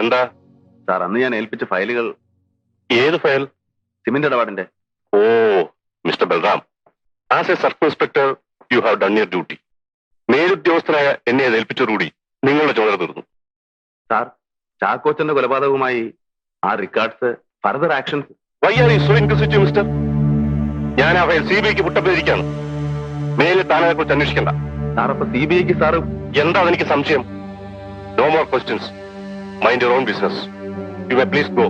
എന്താ സാർ, അന്ന് ഞാൻ ഏൽപ്പിച്ച ഫയലുകൾ. ഏത് ഫയൽ? സിമന്റ് ഇടപാടിന്റെ. ഓ mister Balram, as a circle inspector you have done your duty. മേലുദ്യോഗസ്ഥനായ എന്നെ അത് ഏൽപ്പിച്ചതോടുകൂടി നിങ്ങളുടെ ചുമതല തീർന്നു. സാർ, ചാക്കോച്ചന്റെ കൊലപാതകവുമായി ആ records, further actions. Why are you so inquisitive mister? ഞാൻ ആ ഫയൽ CBIക്ക് പുട്ടപ്പേരിക്കാണ്. മേലെ താനെ കുറിച്ച് അന്വേഷിക്കണ്ട. സാർ, അപ്പൊ CBIക്ക് സാറ് എന്താ എനിക്ക് സംശയം? No more questions. Mind your own business. You may please go.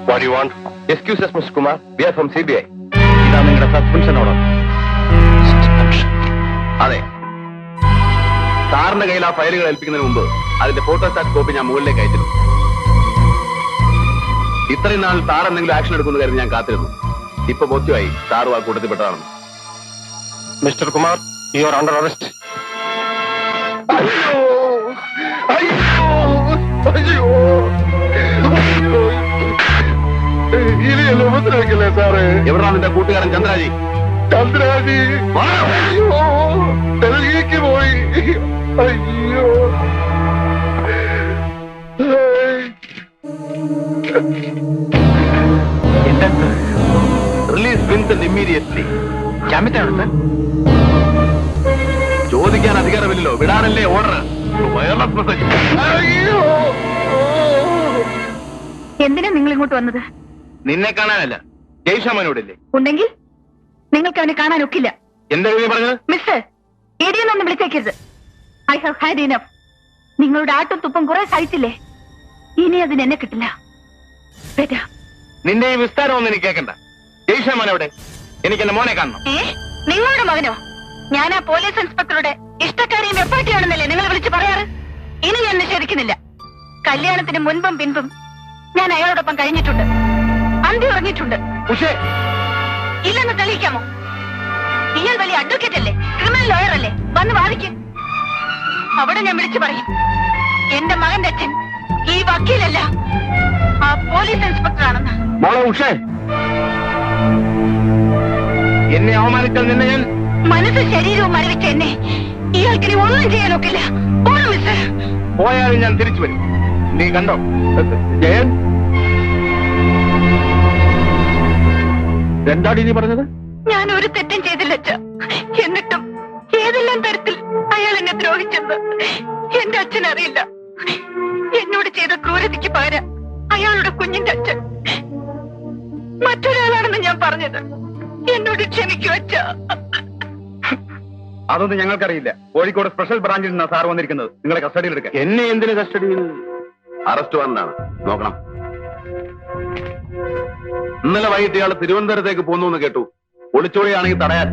What you want? Excuse us, mister Kumar, we are from CBI. ഇതാ നിങ്ങളുടെ സസ്പെൻഷൻ ഓർഡർ. അതെ, സാറിന്റെ കയ്യിൽ ആ ഫയലുകൾ ഏൽപ്പിക്കുന്നതിന് മുമ്പ് അതിന്റെ ഫോട്ടോസ്റ്റാറ്റ് കോപ്പി ഞാൻ മുകളിലേക്ക് അയച്ചിരുന്നു. ഇത്രയും നാൾ സാർ എന്തെങ്കിലും ആക്ഷൻ എടുക്കുന്ന കാര്യം ഞാൻ കാത്തിരുന്നു. ഇപ്പൊ ബോധ്യമായി സാറും ആ കൂട്ടത്തിൽപ്പെട്ടതാണെന്ന്. Mister Kumar, you are under arrest. ഇനിയല്ലേ ഉപദ്രവിക്കല്ലേ സാറ്? എവിടാണ് നിന്റെ കൂട്ടുകാരൻ ചന്ദ്രാജി? ചന്ദ്രാജി ഡൽഹിക്ക് പോയി. അയ്യോ, റിലീസ് വിൻസെന്റ് ഇമ്മീഡിയറ്റ്ലി. ജാമ്യത്തിനാണ് സാർ. ചോദിക്കാൻ അധികാരമില്ലല്ലോ, വിടാനല്ലേ ഓർഡർ. Wireless message. അയ്യോ, എന്തിനാ നിങ്ങൾ ഇങ്ങോട്ട് വന്നത്? നിന്നെ കാണാനല്ല, ജയ്ഷാമനോടല്ലേ? ഉണ്ടെങ്കിൽ നിങ്ങൾക്ക് അവനെ കാണാൻ ഒക്കില്ല. എന്താ നീ പറഞ്ഞത്? മിസ്റ്റർ, ഇടിയൊന്നും വിളിച്ചേക്കരുത്. I have had enough. നിങ്ങളുടെ ആട്ടും തുപ്പും കുറെ സഹിച്ചില്ലേ, ഇനി അതിന് എന്നെ കിട്ടില്ല. വരാം. നിന്റെ ഈ വിസ്താരമൊന്നും എനിക്ക് കേൾക്കണ്ട. ജയ്ഷാമൻ എവിടെ? എനിക്ക് എന്റെ മോനെ കാണണം. നിങ്ങളുടെ മകനോ? ഞാൻ ആ പോലീസ് ഇൻസ്പെക്ടറുടെ ഇഷ്ടക്കാരിയും വെപ്പാട്ടിയാണെന്നല്ലേ നിങ്ങൾ വിളിച്ചു പറയാറ്? ഇനി ഞാൻ നിഷേധിക്കുന്നില്ല. കല്യാണത്തിന് മുൻപും പിൻപും ഞാൻ അയാളോടൊപ്പം കഴിഞ്ഞിട്ടുണ്ട്, അന്തി ഉറങ്ങിയിട്ടുണ്ട്. പക്ഷേ ഇല്ലെന്ന് തെളിയിക്കാമോ? ഇയാൾ വലിയ അഡ്വക്കേറ്റ് അല്ലേ, ക്രിമിനൽ ലോയർ അല്ലേ? വന്ന് വാദിക്കും. അവിടെ ഞാൻ വിളിച്ചു പറയും, എന്റെ മകന്റെ അച്ഛൻ ഈ വക്കീലല്ല, ആ പോലീസ് ഇൻസ്പെക്ടർ ആണെന്ന്. മോളെ ഉഷേ, എന്നെ അവമാനിച്ചാൽ നിന്നെ ഞാൻ... മനസ്സും ശരീരവും മരവിച്ച എന്നെ ഇയാൾക്കിനി ഒന്നും ചെയ്യാൻ ഒക്കില്ല. പോണം മിസ്റ്റർ. പോയാലും ഞാൻ തിരിച്ചു വരും. നീ കണ്ടോ ജയൻ? എന്താടി നീ പറഞ്ഞത്? ഞാൻ ഒരു തെറ്റും ചെയ്തില്ല അച്ഛ. എന്നിട്ടും ഏതെല്ലാം തരത്തിൽ അയാൾ എന്നെ ദ്രോഹിച്ചെന്ന് എന്റെ അച്ഛൻ അറിയില്ല. എന്നോട് ചെയ്ത ക്രൂരതയ്ക്ക് പകരം അയാളുടെ കുഞ്ഞിന്റെ അച്ഛൻ മറ്റൊരാളാണെന്ന് ഞാൻ പറഞ്ഞത്. എന്നോട് ക്ഷമിക്കൂ അച്ഛ. അതൊന്നും ഞങ്ങൾക്കറിയില്ല. കോഴിക്കോട് സ്പെഷ്യൽ ബ്രാഞ്ചിൽ നിന്നാണ് സാർ വന്നിരിക്കുന്നത്. നിങ്ങളെ കസ്റ്റഡിയിൽ എടുക്കാൻ. എന്നെ എന്തിന് കസ്റ്റഡിയിൽ? അറസ്റ്റ് വാറന്റാണ്, നോക്കണം. ഇന്നലെ വൈകിട്ട് ഇയാൾ തിരുവനന്തപുരത്തേക്ക് പോന്നു എന്ന് കേട്ടു. ഒളിച്ചോളിയാണെങ്കിൽ തടയാൻ.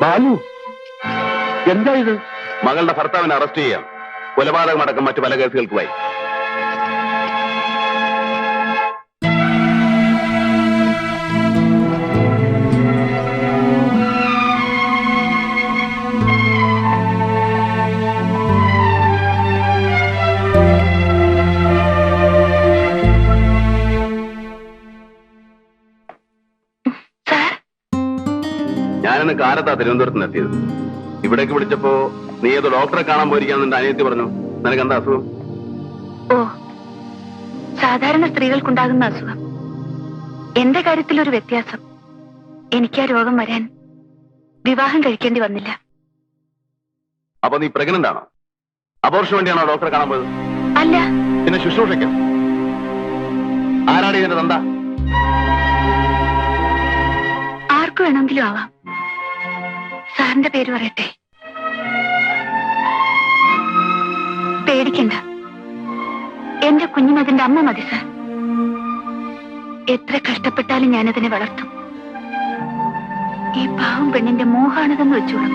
ബാലു, എന്താ ഇത്? മകളുടെ ഭർത്താവിനെ അറസ്റ്റ് ചെയ്യാം, കൊലപാതകമടക്കം മറ്റു പല കേസുകൾക്കുമായി. ഞാനിന്ന് കാലത്താ തിരുവനന്തപുരത്ത് നിന്ന് എത്തിയത്. ഇവിടേക്ക് വിളിച്ചപ്പോ നീ ഏതോ ഡോക്ടറെ കാണാൻ പോയിരിക്കാന്ന് എന്റെ അനിയത്തി പറഞ്ഞു. നിനക്ക് എന്താ അസുഖം? ഓ, സാധാരണ സ്ത്രീകൾക്കുണ്ടാകുന്ന അസുഖം. എന്റെ കാര്യത്തിൽ ഒരു വ്യത്യാസം. എനിക്ക് ആ രോഗം വരാൻ വിവാഹം കഴിക്കേണ്ടി വന്നില്ല. അപ്പൊ നീ പ്രഗ്നന്റ് ആണോ? അബോർഷന് വേണ്ടിയാണോ ഡോക്ടറെ കാണാൻ പോയത്? അല്ല. പിന്നെ ശുശ്രൂഷയ്ക്കോ? ആരാണ് ഇതിന്റെ തന്ത? ആർക്കു വേണമെങ്കിലും ആവാം. സാറിന്റെ പേര് പറയട്ടെ? പേടിക്കണ്ട, എന്റെ കുഞ്ഞിനതിന്റെ അമ്മ മതി സാർ. എത്ര കഷ്ടപ്പെട്ടാലും ഞാനതിനെ വളർത്തും. ഈ പാവം പെണ്ണിന്റെ മോഹാണതെന്ന് വെച്ചോളൂ.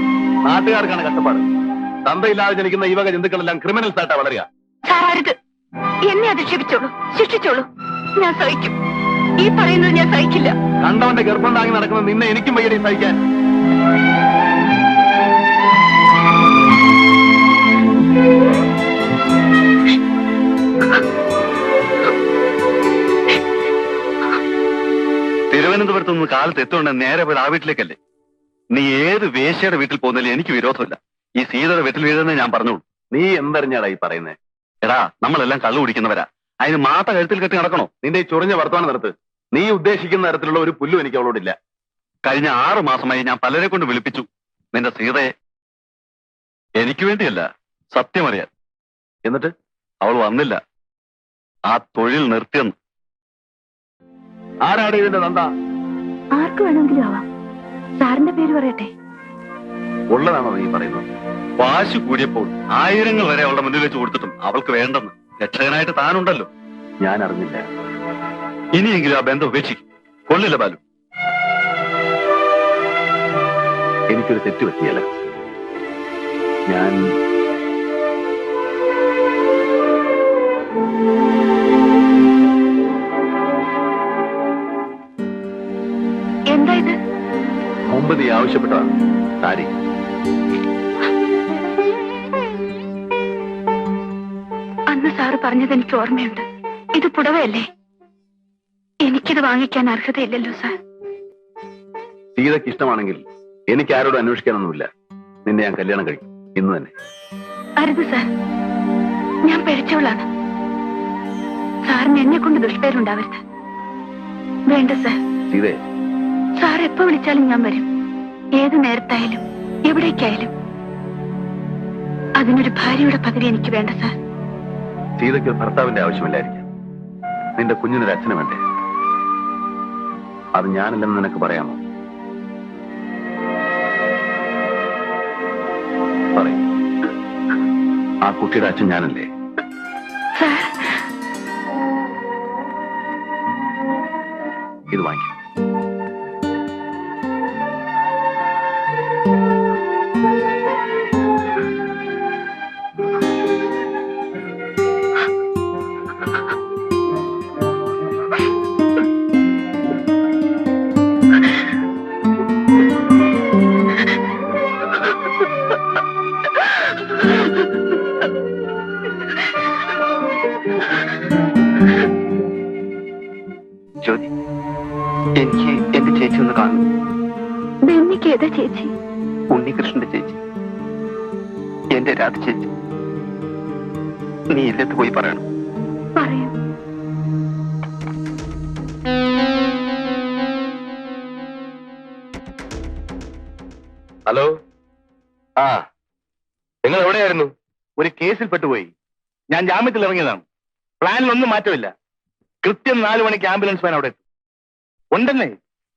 നാട്ടുകാർക്കാണ് കഷ്ടപ്പാട്. തന്തയില്ലാതെ ജനിക്കുന്ന ഈ വക ജന്തുക്കളെല്ലാം ക്രിമിനൽസ് ആയിട്ടാ വളരുക. സാർ അരുത്, എന്നെ അധിക്ഷേപിച്ചോളൂ, ശിക്ഷിച്ചോളൂ. ഞാൻ സഹിക്കും. ഈ പറയുന്നത് ഞാൻ സഹിക്കില്ല. കണ്ടവന്റെ ഗർഭം താങ്ങി നടക്കുന്നത് നിന്നെ എനിക്കും വയ്യടി സഹിക്കാൻ. തിരുവനന്തപുരത്ത് നിന്ന് കാലത്ത് എത്തുകൊണ്ട് നേരെ പോയത് ആ വീട്ടിലേക്കല്ലേ? നീ ഏത് വേശ്യയുടെ വീട്ടിൽ പോകുന്നതിലും എനിക്ക് വിരോധമില്ല. ഈ സീതയുടെ വീട്ടിൽ വീഴുന്നേ ഞാൻ പറഞ്ഞോളൂ. നീ എന്തറിഞ്ഞാടാ ഈ പറയുന്നേ? എടാ, നമ്മളെല്ലാം കള്ളു കുടിക്കുന്നവരാ. അതിന് മാത്ത കഴുത്തിൽ കെട്ടി നടക്കണോ? നിന്റെ ഈ ചൊറിഞ്ഞ വർത്തമാനം നിർത്ത്. നീ ഉദ്ദേശിക്കുന്ന തരത്തിലുള്ള ഒരു പുല്ലും എനിക്ക് അവളോടില്ല. കഴിഞ്ഞ 6 മാസമായി ഞാൻ പലരെ കൊണ്ട് വിളിപ്പിച്ചു നിന്റെ സീതയെ. എനിക്ക് വേണ്ടിയല്ല, സത്യമറിയാൻ. എന്നിട്ട് അവൾ വന്നില്ല. ആ തൊഴിൽ നിർത്തിയെന്ന്. ആരാണ് ഇതിന്റെ നന്ദ? ആർക്ക് വേണമെങ്കിലും ആവാം. സാറിന്റെ പേര് പറയട്ടെ. ഉള്ളതാണോ നീ പറയുന്നത്? വാശി കൂടിയപ്പോൾ 1000 വരെ അവളുടെ മുന്നിൽ വെച്ച് കൊടുത്തിട്ടും അവൾക്ക് വേണ്ടെന്ന്. രക്ഷകനായിട്ട് താനുണ്ടല്ലോ. ഞാൻ അറിഞ്ഞില്ല. ഇനിയെങ്കിലും ആ ബന്ധം ഉപേക്ഷിക്കും. കൊള്ളില്ല ബാലു. എനിക്കൊരു തെറ്റ് പറ്റിയല്ല. ഞാൻ എന്താ ഇത്? മുമ്പ് നീ ആവശ്യപ്പെട്ടതാണ് സാരി. അന്ന് സാറ് പറഞ്ഞത് എനിക്ക് ഓർമ്മയുണ്ട്. ഇത് പുടവയല്ലേ? എനിക്കിത് വാങ്ങിക്കാൻ അർഹതയില്ലല്ലോ സാർ. സീതയ്ക്ക് ഇഷ്ടമാണെങ്കിൽ എനിക്ക് ആരോടും അന്വേഷിക്കാനൊന്നുമില്ല. നിന്നെ ഞാൻ കല്യാണം കഴിക്കും ഇന്ന് തന്നെ. അരുത് സാർ, ഞാൻ പിഴച്ചവളാണ്. സാറിന് എന്നെ കൊണ്ട് ദുഷ്പേരുണ്ടാവരുത്. വേണ്ട സാർ. സീതേ, സാർ എപ്പോ വിളിച്ചാലും ഞാൻ വരും. ഏത് നേരത്തായാലും എവിടേക്കായാലും. അതിനൊരു ഭാര്യയുടെ പദവി എനിക്ക് വേണ്ട സാർ. സീതയ്ക്ക് ഒരു ഭർത്താവിന്റെ ആവശ്യമില്ലായിരിക്കാം. നിന്റെ കുഞ്ഞിനൊരു അച്ഛന് വേണ്ടേ? അത് ഞാനില്ലെന്ന് നിനക്ക് പറയാമോ? പറയും. ആ കുട്ടിയുടെ അച്ഛൻ ഞാനല്ലേ? സാർ, ഇത് വാങ്ങിക്കും. ജ്യോതി, എനിക്ക് എന്റെ ചേച്ചി ഒന്ന് കാണും. ബെന്നിക്ക് ഏതാ ചേച്ചി? ഉണ്ണികൃഷ്ണന്റെ ചേച്ചി, എന്റെ രാധ ചേച്ചി. നീ ഇല്ലത്ത് പോയി പറയണം. പറയാം. ഹലോ. ആ, നിങ്ങൾ എവിടെയായിരുന്നു? ഒരു കേസിൽ പെട്ടുപോയി. ഞാൻ ജാമ്യത്തിൽ ഇറങ്ങിയതാണ്. പ്ലാനിലൊന്നും മാറ്റമില്ല. കൃത്യം 4 മണിക്ക് ആംബുലൻസ് വാൻ അവിടെ എത്തും. ഉണ്ടെന്നേ,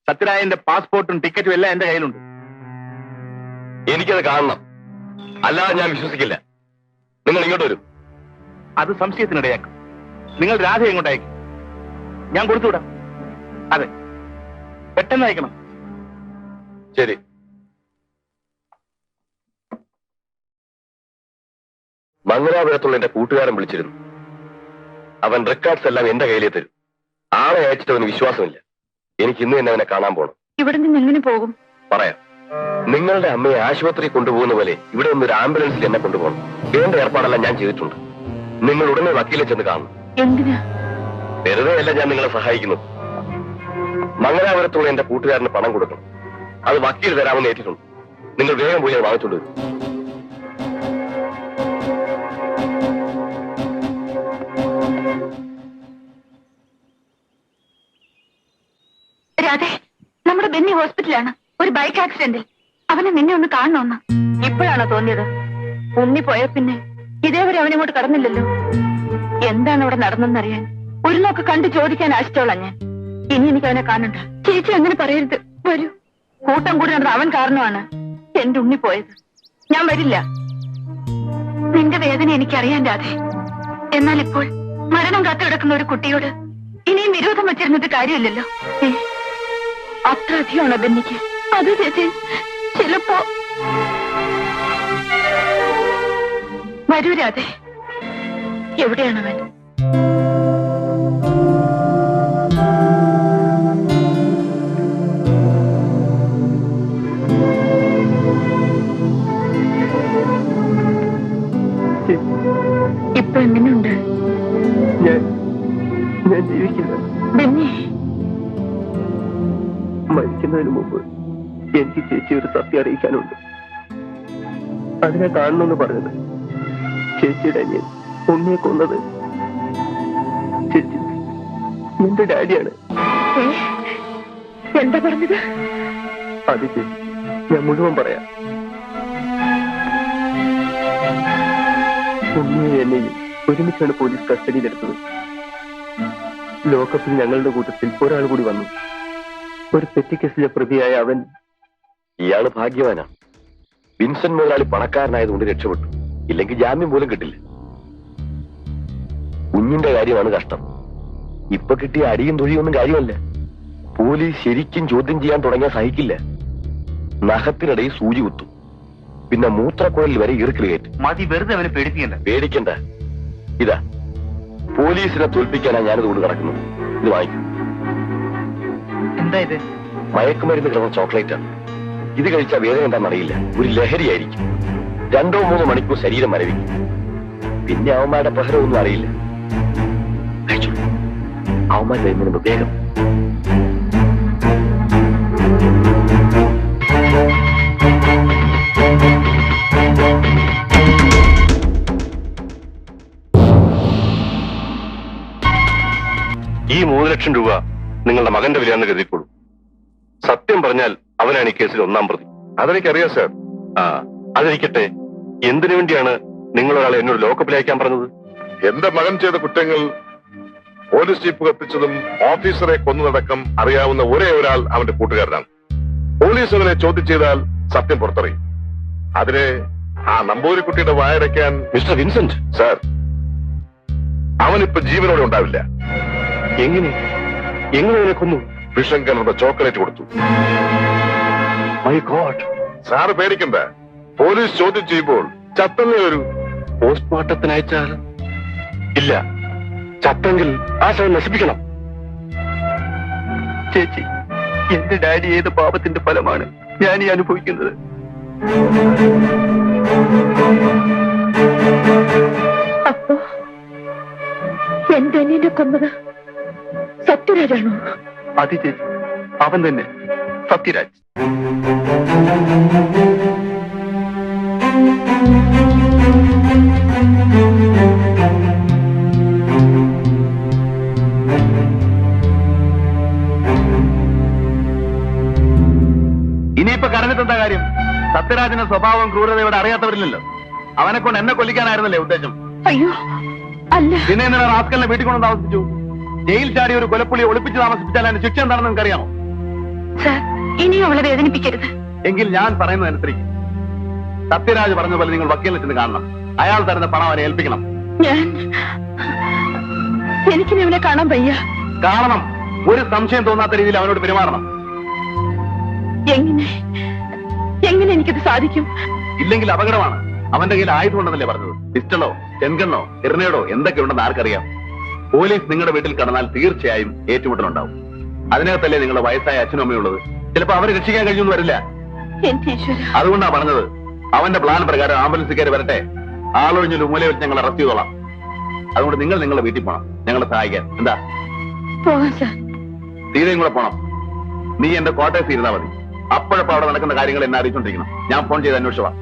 സത്യരായന്റെ പാസ്പോർട്ടും ടിക്കറ്റും എല്ലാം എന്റെ കയ്യിലുണ്ട്. എനിക്കത് കാണണം, അല്ലാതെ ഞാൻ വിശ്വസിക്കില്ല. നിങ്ങൾ ഇങ്ങോട്ട് വരും. അത് സംശയത്തിനിടയാക്കും. നിങ്ങൾ രാധ എങ്ങോട്ട് അയക്കും? ഞാൻ കൊടുത്തുവിടാം. അതെ, പെട്ടെന്ന് അയക്കണം. ശരി. മംഗലാപുരത്തുള്ള എന്റെ കൂട്ടുകാരൻ വിളിച്ചിരുന്നു. അവൻ റെക്കോർഡ്സ് എല്ലാം എന്റെ കയ്യിലേ തരും. ആളെ അയച്ചിട്ട് അവന് വിശ്വാസമില്ല. എനിക്ക് ഇന്ന് തന്നെ അവനെ കാണാൻ പോകണം. ഇവിടെ നിന്ന് എങ്ങനെ പോകും? പറയാം. നിങ്ങളുടെ അമ്മയെ ആശുപത്രി കൊണ്ടുപോകുന്ന പോലെ ഇവിടെ ഒന്നൊരു ആംബുലൻസിൽ എന്നെ കൊണ്ടുപോകണം. വേണ്ട ഏർപ്പാടെല്ലാം ഞാൻ ചെയ്തിട്ടുണ്ട്. നിങ്ങൾ ഉടനെ വക്കീലെ ചെന്ന് കാണണം. എന്തിനാ? വെറുതെ അല്ല ഞാൻ നിങ്ങളെ സഹായിക്കുന്നത്. മംഗലാപുരത്തുള്ള എന്റെ കൂട്ടുകാരന് പണം കൊടുക്കണം. അത് വക്കീൽ തരാമെന്ന് ഏറ്റിട്ടുണ്ട്. നിങ്ങൾ വേഗം പോയി അത് വാങ്ങിച്ചോണ്ട് വരും. രാധേ, നമ്മുടെ ബെന്നി ഹോസ്പിറ്റലാണ്. ഒരു ബൈക്ക് ആക്സിഡന്റിൽ. അവനെ നിന്നെ ഒന്ന് കാണണമെന്ന്. ഇപ്പോഴാണോ തോന്നിയത്? ഉണ്ണി പോയ പിന്നെ ഇതേവരെ അവനിങ്ങോട്ട് കടന്നില്ലല്ലോ. എന്താണ് അവിടെ നടന്നെന്നറിയാൻ ഒരു നോക്ക് കണ്ടു ചോദിക്കാൻ ആശിച്ചോളാം ഞാൻ. ഇനി എനിക്ക് അവനെ കാണണ്ട. ചേച്ചി അങ്ങനെ പറയരുത്. വരൂ. കൂട്ടം കൂടി നടന്ന അവൻ കാരണമാണ് എന്റെ ഉണ്ണി പോയത്. ഞാൻ വരില്ല. നിന്റെ വേദന എനിക്കറിയാൻ രാധേ. എന്നാൽ ഇപ്പോൾ മരണം കാത്തു കിടക്കുന്ന ഒരു കുട്ടിയോട് ഇനിയും വിരോധം വച്ചിരുന്നിട്ട് കാര്യമില്ലല്ലോ. അത്ര അധികമാണോ ബെന്നിക്ക്? അത് ചേച്ചി, ചിലപ്പോ. വരൂ രാധേ. എവിടെയാണവൻ? ഇപ്പൊ എങ്ങനെയുണ്ട്? ഞാൻ ജീവിക്കില്ല. ബെന്നി, മരിക്കുന്നതിന് മുമ്പ് എനിക്ക് ചേച്ചി ഒരു സത്യം അറിയിക്കാനുണ്ട്. അതിനെ കാണണമെന്ന് പറഞ്ഞത് ചേച്ചിയുടെ അനിയൻ ഉണ്ണിയെ കൊന്നത് ചേച്ചി എന്റെ ഡാഡിയാണ്. എന്താ പറഞ്ഞത്? അത് ചേച്ചി ഞാൻ മുഴുവൻ പറയാം. ഉണ്ണിയെ എന്നെയും ഒരുമിച്ചാണ് പോലീസ് കസ്റ്റഡിയിലെടുത്തത്. ലോക്കപ്പിൽ ഞങ്ങളുടെ കൂട്ടത്തിൽ ഒരാൾ കൂടി വന്നു. ഒരു പെറ്റി കേസിലെ പ്രതിയായ അവൻ. ഇയാള് ഭാഗ്യവാനാണ്. വിൻസെന്റ് മുതലാളി പണക്കാരനായതുകൊണ്ട് രക്ഷപ്പെട്ടു. ഇല്ലെങ്കിൽ ജാമ്യം പോലും കിട്ടില്ല. കുഞ്ഞിന്റെ കാര്യമാണ് കഷ്ടം. ഇപ്പൊ കിട്ടിയ അടിയും തൊഴിയൊന്നും കാര്യമല്ല. പോലീസ് ശരിക്കും ചോദ്യം ചെയ്യാൻ തുടങ്ങിയാൽ സഹിക്കില്ല. നഖത്തിനിടയിൽ സൂചി കുത്തും. പിന്നെ മൂത്രക്കുഴലിൽ വരെ ഇറുക്കിൽ കയറ്റും. മതി, വെറുതെ അവനെ പേടിപ്പിക്കണ്ട. പേടിക്കണ്ട. ഇതാ പോലീസിനെ തോൽപ്പിക്കാനാ ഞാനിത് കൊണ്ട് കിടക്കുന്നത്. ഇത് വാങ്ങിക്കും. എന്താ ഇത്? മയക്കുമരുന്ന് കിടന്ന ചോക്ലേറ്റാണ്. ഇത് കഴിച്ചാൽ വേദന എന്താണെന്നറിയില്ല. ഒരു ലഹരിയായിരിക്കും. 2-3 മണിക്കൂർ ശരീരം മരവിക്കും. പിന്നെ അവന്മാരുടെ പ്രഹരമൊന്നും അറിയില്ല. കഴിച്ചോളൂ. അവന്മാർ വരുന്നതിന് മുമ്പ് വേഗം. ഈ 3 ലക്ഷം രൂപ നിങ്ങളുടെ മകന്റെ വിലയാണെന്ന് കരുതിക്കോളൂ. സത്യം പറഞ്ഞാൽ അവനാണ് ഈ കേസിൽ 1-ാം പ്രതി. അതെനിക്കറിയാം സാർ. അതെനിക്കട്ടെ, എന്തിനു വേണ്ടിയാണ് നിങ്ങൾ ഒരാളെ എന്നോട് ലോക്കപ്പിൽ അയക്കാൻ പറഞ്ഞത്? എന്റെ മകൻ ചെയ്ത കുറ്റങ്ങൾ, പോലീസ് ജീപ്പ് കത്തിച്ചതും ഓഫീസറെ കൊന്നതടക്കം അറിയാവുന്ന ഒരേ ഒരാൾ അവന്റെ കൂട്ടുകാരനാണ്. പോലീസ് അവനെ ചോദ്യം ചെയ്താൽ സത്യം പുറത്തറിയും. അതിന് ആ നമ്പൂരിക്കുട്ടിയുടെ വായടയ്ക്കാൻ മിസ്റ്റർ വിൻസെന്റ്, സാർ, അവനിപ്പോ ജീവനോടെ ഉണ്ടാവില്ല. എങ്ങനെ അവനെ കൊന്നു? വിഷം കലർന്ന ചോക്ലേറ്റ് കൊടുത്തു. My God. സാറ് പേടിക്കണ്ട. പോലീസ് ചോദ്യം ചെയ്യുമ്പോൾ ചത്തല്ലേ വരൂ. പോസ്റ്റ്മോർട്ടത്തിന് അയച്ചാൽ? ഇല്ല, ചത്തെങ്കിൽ ആ ശവം നശിപ്പിക്കണം. ചേച്ചി, എന്റെ ഡാഡി ഏത് പാപത്തിന്റെ ഫലമാണ് ഞാൻ ഈ അനുഭവിക്കുന്നത്? അപ്പോ എന്റെ അനിയനെ കൊന്നത് സത്യരാജാണോ? അത് ചേച്ചി, അവൻ തന്നെ, സത്യരാജ്. ഇനിയിപ്പോ കരഞ്ഞിട്ടെന്താ കാര്യം? സത്യരാജന്റെ സ്വഭാവം ക്രൂരതയോടെ അറിയാത്തവരില്ലല്ലോ. അവനെ കൊണ്ട് എന്നെ കൊല്ലിക്കാനായിരുന്നല്ലേ ഉദ്ദേശം? അയ്യോ അല്ല. പിന്നെ എന്തിനാ റാസ്കലിനെ വീട്ടിൽ കൊണ്ട് താമസിച്ചു? ജയിൽ ചാടി ഒരു കൊലപ്പുള്ളി ഒളിപ്പിച്ച് താമസിപ്പിച്ചാൽ അതിന്റെ ശിക്ഷ എന്താണെന്ന് നിങ്ങൾക്കറിയാമോ? സാർ, ഇനിയും അവളെ വേദനിപ്പിക്കരുത്. എങ്കിൽ ഞാൻ പറയുന്നതനുസരിച്ച് സത്യരാജ് പറഞ്ഞ പോലെ നിങ്ങൾ വക്കീലിനെ ചെന്ന് കാണണം. അയാൾ തരുന്ന പണം അവനെ ഏൽപ്പിക്കണം. എനിക്കിനി അവനെ കാണാൻ വയ്യ. കാണണം. ഒരു സംശയം തോന്നാത്ത രീതിയിൽ അവനോട് പെരുമാറണം. എങ്ങനെ എനിക്കത് സാധിക്കും? ഇല്ലെങ്കിൽ അപകടമാണ്. അവന്റെ കയ്യിൽ ആയുധമുണ്ടെന്നല്ലേ പറഞ്ഞത്? പിസ്റ്റളോ, ചെൻകണ്ണോ, ഗ്രനേഡോ എന്തൊക്കെ ഉണ്ടെന്ന് ആർക്കറിയാം? പോലീസ് നിങ്ങളുടെ വീട്ടിൽ കടന്നാൽ തീർച്ചയായും ഏറ്റുമുട്ടലുണ്ടാവും. അതിനകത്തല്ലേ നിങ്ങളുടെ വയസ്സായ അച്ഛനും അമ്മയുള്ളത്. ചിലപ്പോ അവരെ രക്ഷിക്കാൻ കഴിഞ്ഞൊന്നും വരില്ല. അതുകൊണ്ടാ പറഞ്ഞത്, അവന്റെ പ്ലാൻ പ്രകാരം ആംബുലൻസ് കയറി വരട്ടെ. ആളൊഴിഞ്ഞൊരു മൂല വെച്ച് ഞങ്ങൾ അറസ്റ്റ് ചെയ്തോളാം. അതുകൊണ്ട് നിങ്ങൾ നിങ്ങളുടെ വീട്ടിൽ പോണം, ഞങ്ങളെ സഹായിക്കാൻ. എന്താ? സീതയും കൂടെ പോണം. നീ എന്റെ ക്വാർട്ടേഴ്സ് ഇരുന്നാ മതി. അപ്പോഴപ്പോ അവിടെ നടക്കുന്ന കാര്യങ്ങൾ എന്നെ അറിയിച്ചോണ്ടിരിക്കണം. ഞാൻ ഫോൺ ചെയ്ത് അന്വേഷിച്ചോളാം.